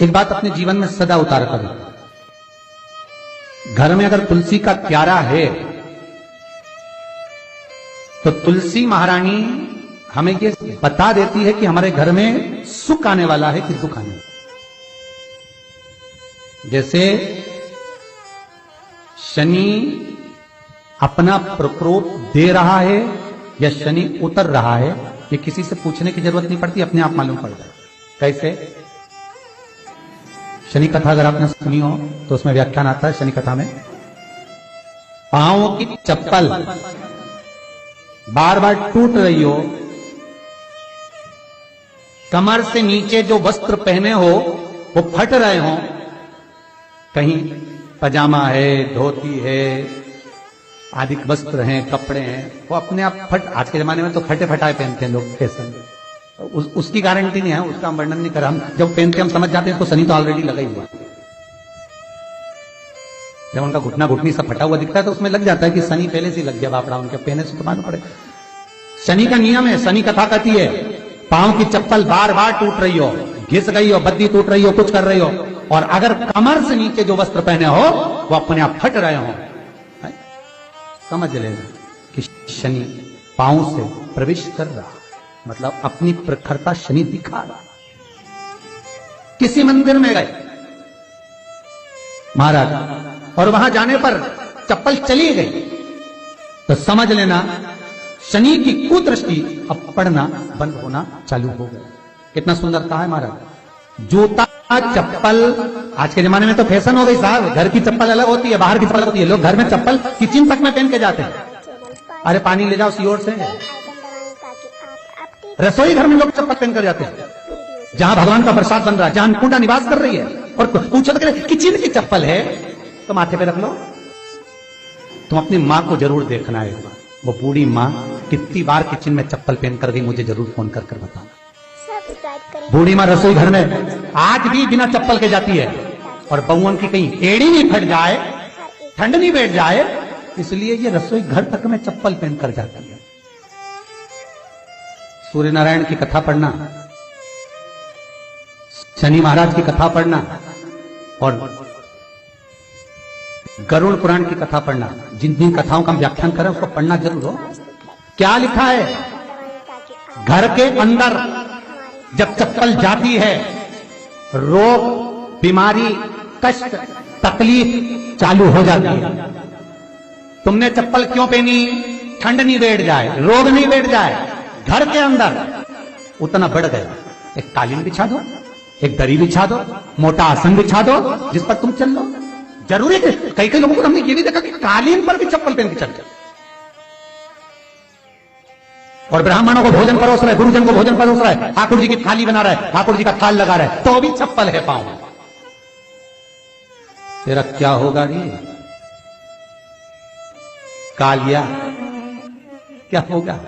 एक बात अपने जीवन में सदा उतार करें। घर में अगर तुलसी का क्यारा है तो तुलसी महारानी हमें ये बता देती है कि हमारे घर में सुख आने वाला है कि दुख आने वाला है। जैसे शनि अपना प्रकोप दे रहा है या शनि उतर रहा है, ये किसी से पूछने की जरूरत नहीं पड़ती, अपने आप मालूम पड़ जाता है। कैसे? शनि कथा अगर आपने सुनी हो तो उसमें व्याख्यान आता है शनि कथा में, पांवों की चप्पल बार बार टूट रही हो, कमर से नीचे जो वस्त्र पहने हो वो फट रहे हो, कहीं पजामा है, धोती है, आदि वस्त्र हैं, कपड़े हैं, वो अपने आप फट, आज के जमाने में तो फटे फटाए पहनते हैं लोग फैशन, उसकी गारंटी नहीं है, उसका हम वर्णन नहीं कर, हम जब पहनते हम समझ जाते हैं तो शनि तो ऑलरेडी लगा ही हुआ। जब उनका घुटना घुटनी सब फटा हुआ दिखता है तो उसमें लग जाता है कि शनि पहले से लग गया बापड़ा, उनके पहने से तो मालूम पड़े। शनि का नियम है, शनि कथा कहती है पांव की चप्पल बार बार टूट रही हो, घिस गई हो, बद्दी टूट रही हो, कुछ कर रही हो, और अगर कमर से नीचे जो वस्त्र पहने हो वो अपने आप फट रहे हो, समझ लेना कि शनि पांव से प्रवेश कर रहा, मतलब अपनी प्रखरता शनि दिखा रहा। किसी मंदिर में गए महाराज और वहां जाने पर चप्पल चली गई तो समझ लेना शनि की कुदृष्टि अब पड़ना बंद होना चालू हो गया। कितना सुंदर कहा है महाराज। जूता चप्पल आज के जमाने में तो फैशन हो गई साहब, घर की चप्पल अलग होती है, बाहर की चप्पल होती है, लोग घर में चप्पल किचन तक में पहन के जाते हैं। अरे पानी ले जाओ सीओर से, रसोई घर में लोग चप्पल पहन कर जाते हैं, जहां भगवान का प्रसाद बन रहा है, जहां अन्नपूर्णा निवास कर रही है, और पूछो तो किचन की चप्पल है तो माथे पे रख लो। तुम अपनी मां को जरूर देखना है एक बार, वो बूढ़ी मां कितनी बार किचन में चप्पल पहन कर गई, मुझे जरूर फोन कर बताना। बूढ़ी मां रसोई घर में आज भी बिना चप्पल के जाती है, और बहुओं की कहीं एड़ी नहीं फट जाए, ठंड नहीं बैठ जाए, इसलिए ये रसोई घर तक में चप्पल पहन कर जाती है। सूर्य नारायण की कथा पढ़ना, शनि महाराज की कथा पढ़ना और गरुड़ पुराण की कथा पढ़ना, जिन जिन कथाओं का हम व्याख्यान करें उसको पढ़ना जरूर हो। क्या लिखा है? घर के अंदर जब चप्पल जाती है, रोग, बीमारी, कष्ट, तकलीफ चालू हो जाती है। तुमने चप्पल क्यों पहनी? ठंड नहीं बैठ जाए, रोग नहीं बैठ जाए। घर के अंदर उतना बढ़ गया, एक कालीन बिछा दो, एक दरी बिछा दो, मोटा आसन बिछा दो, जिस पर तुम चल लो। जरूरी है, कई कई लोगों को हमने ये भी देखा कि कालीन पर भी चप्पल पहन के चलते, और ब्राह्मणों को भोजन परोस रहा है, गुरुजन को भोजन परोस रहा है, ठाकुर जी की थाली बना रहा है, ठाकुर जी का थाल लगा रहा है, तो भी चप्पल है पांव। तेरा क्या होगा रे कालिया, क्या होगा?